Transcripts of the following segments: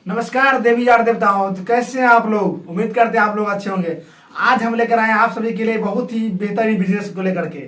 नमस्कार देवी यार देवताओं, तो कैसे हैं आप लोग। उम्मीद करते हैं आप लोग अच्छे होंगे। आज हम लेकर आए हैं आप सभी के लिए बहुत ही बेहतरीन बिजनेस को लेकर के।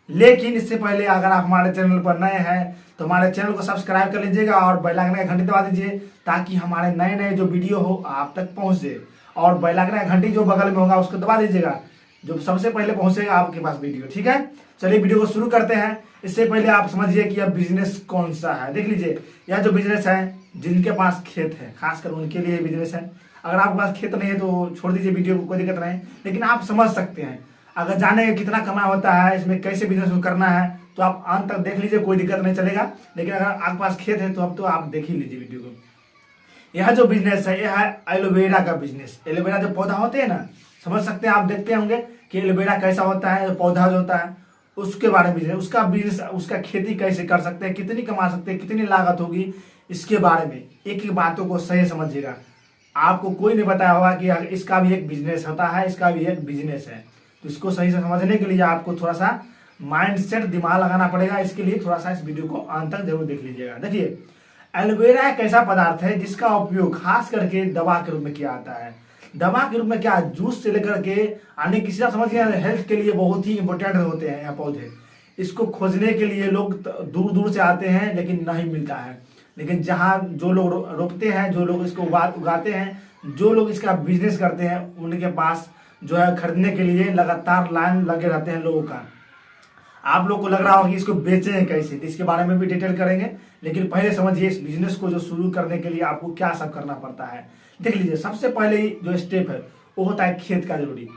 लेकिन इससे पहले अगर आप हमारे चैनल पर नए हैं तो हमारे चैनल को सब्सक्राइब कर लीजिएगा और बेल आइकन का घंटी दबा दीजिए ताकि हमारे नए नए जो वीडियो हो आप तक पहुंच जाए। और बेल आइकन का घंटी जो बगल में होगा उसको दबा दीजिएगा, जो सबसे पहले पहुंचेगा आपके पास वीडियो। ठीक है, चलिए वीडियो को शुरू करते हैं। इससे पहले आप समझिए कि यह बिजनेस कौन सा है। देख लीजिए, यह जो बिजनेस है, जिनके पास खेत है खासकर उनके लिए बिजनेस है। अगर आपके पास खेत नहीं है तो छोड़ दीजिए वीडियो को, कोई दिक्कत नहीं। लेकिन आप समझ सकते हैं, अगर जाने कितना कमाई होता है, इसमें कैसे बिजनेस करना है, तो आप अंत तक देख लीजिए, कोई दिक्कत नहीं चलेगा। लेकिन अगर आपके पास खेत है तो अब तो आप देख ही लीजिए वीडियो को। यह जो बिजनेस है यह है एलोवेरा का बिजनेस। एलोवेरा जो पौधा होते हैं ना, समझ सकते हैं, आप देखते होंगे कि एलोवेरा कैसा होता है, पौधा जो होता है उसके बारे में उसका बिजनेस, उसका खेती कैसे कर सकते हैं, कितनी कमा सकते हैं, कितनी लागत होगी, इसके बारे में एक एक बातों को सही समझिएगा। आपको कोई नहीं बताया होगा कि इसका भी एक बिजनेस होता है, इसका भी एक बिजनेस है। तो इसको सही से समझने के लिए आपको थोड़ा सा माइंड सेट, दिमाग लगाना पड़ेगा। इसके लिए थोड़ा सा इस वीडियो को अंत तक जरूर देख लीजिएगा। देखिए, एलोवेरा एक ऐसा पदार्थ है जिसका उपयोग खास करके दवा के रूप में किया जाता है। दवा के रूप में क्या, जूस से लेकर के आने किसी समझ गया, हेल्थ के लिए बहुत ही इंपॉर्टेंट होते हैं यह पौधे। इसको खोजने के लिए लोग दूर दूर से आते हैं लेकिन नहीं मिलता है। लेकिन जहाँ जो लोग रोपते हैं, जो लोग इसको उगाते हैं, जो लोग इसका बिजनेस करते हैं, उनके पास जो है खरीदने के लिए लगातार लाइन लगे रहते हैं लोगों का। आप लोग को लग रहा होगा कि इसको बेचें कैसे, तो इसके बारे में भी डिटेल करेंगे। लेकिन पहले समझिए इस बिजनेस को जो शुरू करने के लिए आपको क्या सब करना पड़ता है। देख लीजिए, सबसे पहले जो स्टेप है वो होता है खेत का जरूरी।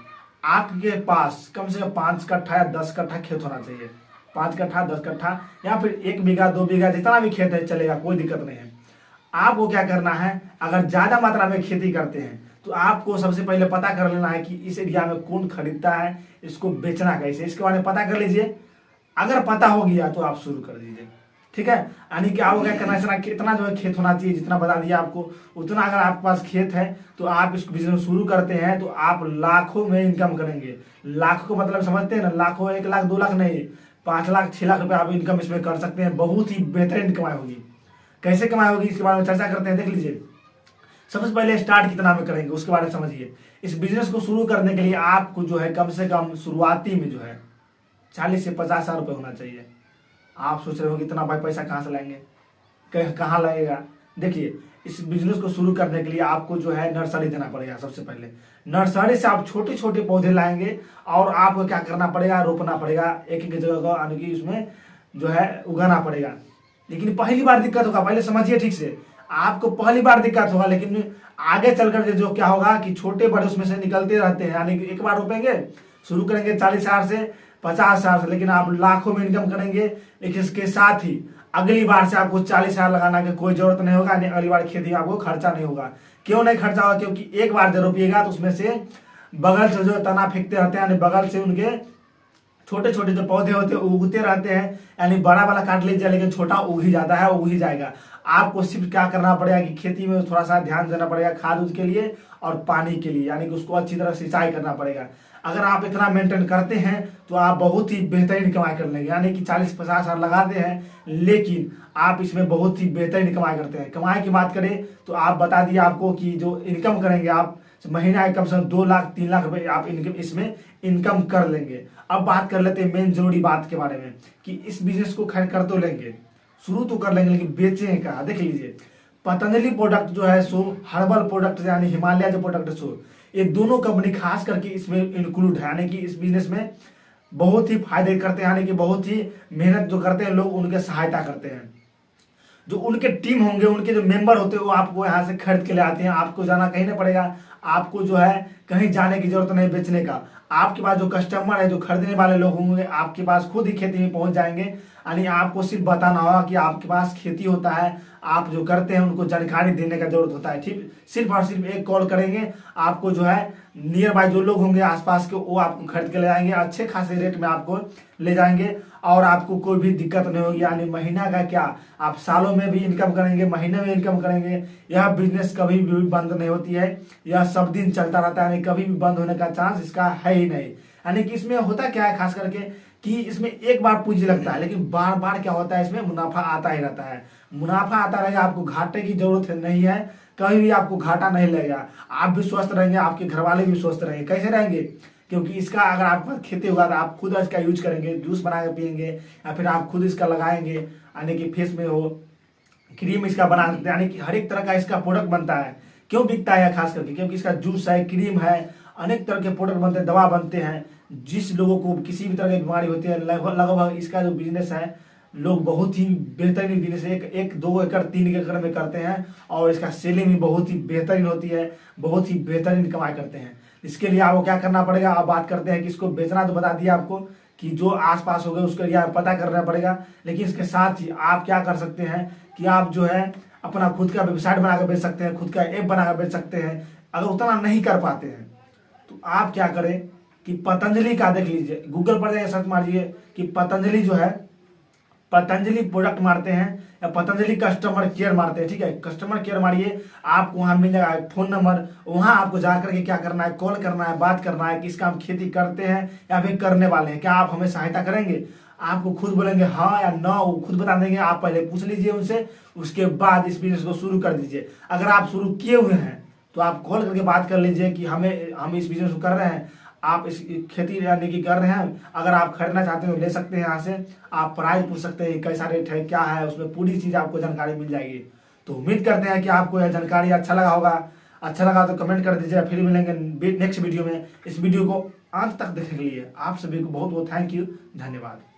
आपके पास कम से कम 5 कट्ठा या 10 कट्ठा खेत होना चाहिए। 5 कट्ठा, 10 कट्ठा या फिर 1 बीघा 2 बीघा, जितना भी खेत है चलेगा, कोई दिक्कत नहीं है। आपको क्या करना है, अगर ज्यादा मात्रा में खेती करते हैं तो आपको सबसे पहले पता कर लेना है कि इस एरिया में कौन खरीदता है, इसको बेचना कैसे, इसके बारे में पता कर लीजिए। अगर पता हो गया तो आप शुरू कर दीजिए। ठीक है, यानी कि आपको क्या करना है, कितना जो है खेत होना चाहिए, जितना बता दिया आपको उतना। अगर आपके पास खेत है तो आप इस बिजनेस शुरू करते हैं तो आप लाखों में इनकम करेंगे। लाखों को मतलब समझते हैं ना, लाखों, 1 लाख 2 लाख नहीं, 5 लाख 6 लाख रुपए आप इनकम इसमें कर सकते हैं। बहुत ही बेहतरीन कमाई होगी। कैसे कमाई होगी इसके बारे में चर्चा करते हैं। देख लीजिए, सबसे पहले स्टार्ट कितना में करेंगे उसके बारे में समझिए। इस बिजनेस को शुरू करने के लिए आपको जो है कम से कम शुरुआती में जो है 40 से 50 हजार रुपये होना चाहिए। आप सोच रहे हो कि इतना भाई पैसा कहाँ से लाएंगे, कहाँ लगेगा। देखिए, इस बिजनेस को शुरू करने के लिए आपको जो है नर्सरी देना पड़ेगा। सबसे पहले नर्सरी से आप छोटे छोटे पौधे लाएंगे और आपको क्या करना पड़ेगा, रोपना पड़ेगा एक एक जगह को, यानी कि उसमें जो है उगाना पड़ेगा। लेकिन पहली बार दिक्कत होगा, पहले समझिए ठीक से, आपको पहली बार दिक्कत होगा। लेकिन आगे चल करके जो क्या होगा कि छोटे बड़े उसमें से निकलते रहते हैं। यानी कि एक बार रोपेंगे, शुरू करेंगे 40 हजार से 50 हजार से, लेकिन आप लाखों में इनकम करेंगे। लेकिन इसके साथ ही अगली बार से आपको 40 हजार लगाना की कोई जरूरत नहीं होगा। अगली बार खेती में आपको खर्चा नहीं होगा। क्यों नहीं खर्चा होगा, क्योंकि एक बार जब रोपिएगा तो उसमें से बगल से जो तना फेंकते रहते हैं, यानी बगल से उनके छोटे छोटे जो पौधे होते हैं उगते रहते हैं। यानी बड़ा वाला काट लीजिए, लेकिन छोटा उग ही जाता है, उग ही जाएगा। आपको सिर्फ क्या करना पड़ेगा कि खेती में थोड़ा सा ध्यान देना पड़ेगा, खाद उद के लिए और पानी के लिए, यानी कि उसको अच्छी तरह सिंचाई करना पड़ेगा। अगर आप इतना मेंटेन करते हैं तो आप बहुत ही बेहतरीन कमाई कर लेंगे। यानी कि 40-50 हजार लगाते हैं, लेकिन आप इसमें बहुत ही बेहतरीन कमाई करते हैं। कमाई की बात करें तो आप बता दिए आपको कि जो इनकम करेंगे आप महीना कम से कम 2 लाख 3 लाख रुपए आप इसमें इनकम कर लेंगे। अब बात कर लेते हैं मेन जरूरी बात के बारे में कि इस बिजनेस को खैर कर तो लेंगे, शुरू तो कर लेंगे, लेकिन बेचें का। देख लीजिए, पतंजलि प्रोडक्ट जो है सो, हर्बल प्रोडक्ट यानी हिमालय जो प्रोडक्ट है सो, ये दोनों कंपनी खास करके इसमें इंक्लूड है। यानी कि इस बिजनेस में बहुत ही फायदे करते हैं, यानी कि बहुत ही मेहनत जो करते हैं लोग, उनके सहायता करते हैं। जो उनके टीम होंगे, उनके जो मेंबर होते हैं, वो आपको यहाँ से खरीद के ले आते हैं। आपको जाना कहीं नहीं पड़ेगा, आपको जो है कहीं जाने की जरूरत नहीं बेचने का। आपके पास जो कस्टमर है, जो खरीदने वाले लोग होंगे, आपके पास खुद ही खेती में पहुंच जाएंगे। यानी आपको सिर्फ बताना होगा कि आपके पास खेती होता है, आप जो करते हैं उनको जानकारी देने का जरूरत होता है। ठीक, सिर्फ और सिर्फ एक कॉल करेंगे, आपको जो है नियर बाय जो लोग होंगे आसपास के, वो आपको खरीद के ले जाएंगे, अच्छे खासे रेट में आपको ले जाएंगे और आपको कोई भी दिक्कत नहीं होगी। यानी महीना का क्या, आप सालों में भी इनकम करेंगे, महीने में इनकम करेंगे। यह बिजनेस कभी भी बंद नहीं होती है, यह सब दिन चलता रहता है। यानी कभी भी बंद होने का चांस इसका है ही नहीं। यानी कि इसमें होता क्या है खास करके कि इसमें एक बार पूंजी लगता है, लेकिन बार बार क्या होता है, इसमें मुनाफा आता ही रहता है। मुनाफा आता रहेगा, आपको घाटे की जरूरत नहीं है। कभी भी आपको घाटा नहीं लगेगा। आप भी स्वस्थ रहेंगे, आपके घर वाले भी स्वस्थ रहेंगे। कैसे रहेंगे? क्योंकि इसका अगर आपके पास खेती होगा तो आप खुद इसका यूज करेंगे, जूस बना के पियेंगे, या फिर आप खुद इसका लगाएंगे, यानी कि फेस में हो, क्रीम इसका बना सकते हैं, यानी कि हर एक तरह का इसका प्रोडक्ट बनता है। क्यों बिकता है खास करके? क्योंकि इसका जूस है, क्रीम है, अनेक तरह के प्रोडक्ट बनते हैं, दवा बनते हैं। जिस लोगों को किसी भी तरह की बीमारी होती है, लगभग लगभग इसका जो बिजनेस है, लोग बहुत ही बेहतरीन बिजनेस, एक 2 एकड़ 3 एकड़ में करते हैं, और इसका सेलिंग भी बहुत ही बेहतरीन होती है, बहुत ही बेहतरीन कमाई करते हैं। इसके लिए आपको क्या करना पड़ेगा? आप बात करते हैं कि इसको बेचना, तो बता दिया आपको कि जो आसपास हो गए उसके लिए आप पता करना पड़ेगा। लेकिन इसके साथ ही आप क्या कर सकते हैं कि आप जो है अपना खुद का वेबसाइट बनाकर बेच सकते हैं, खुद का ऐप बनाकर बेच सकते हैं। अगर उतना नहीं कर पाते हैं तो आप क्या करें कि पतंजलि का देख लीजिए, गूगल पर जाइए, सर्च मारिए कि पतंजलि जो है, पतंजलि प्रोडक्ट मारते हैं या पतंजलि कस्टमर केयर मारते हैं, ठीक है, कस्टमर केयर मारिए, आपको वहां मिल जाएगा फोन नंबर। वहां आपको जाकर के क्या करना है? कॉल करना है, बात करना है कि इसका हम खेती करते हैं या फिर करने वाले हैं, क्या आप हमें सहायता करेंगे? आपको खुद बोलेंगे हाँ या ना, वो खुद बता देंगे। आप पहले पूछ लीजिए उनसे, उसके बाद इस बिजनेस को शुरू कर दीजिए। अगर आप शुरू किए हुए हैं तो आप कॉल करके बात कर लीजिए कि हम इस बिजनेस को कर रहे हैं, आप इस खेती यानी कि कर रहे हैं, अगर आप खरीदना चाहते हैं तो ले सकते हैं यहाँ से। आप प्राइस पूछ सकते हैं, कैसा रेट है, क्या है, उसमें पूरी चीज़ आपको जानकारी मिल जाएगी। तो उम्मीद करते हैं कि आपको यह जानकारी अच्छा लगा होगा। अच्छा लगा तो कमेंट कर दीजिए। फिर मिलेंगे नेक्स्ट वीडियो में। इस वीडियो को अंत तक देखने के लिए आप सभी को बहुत बहुत थैंक यू, धन्यवाद।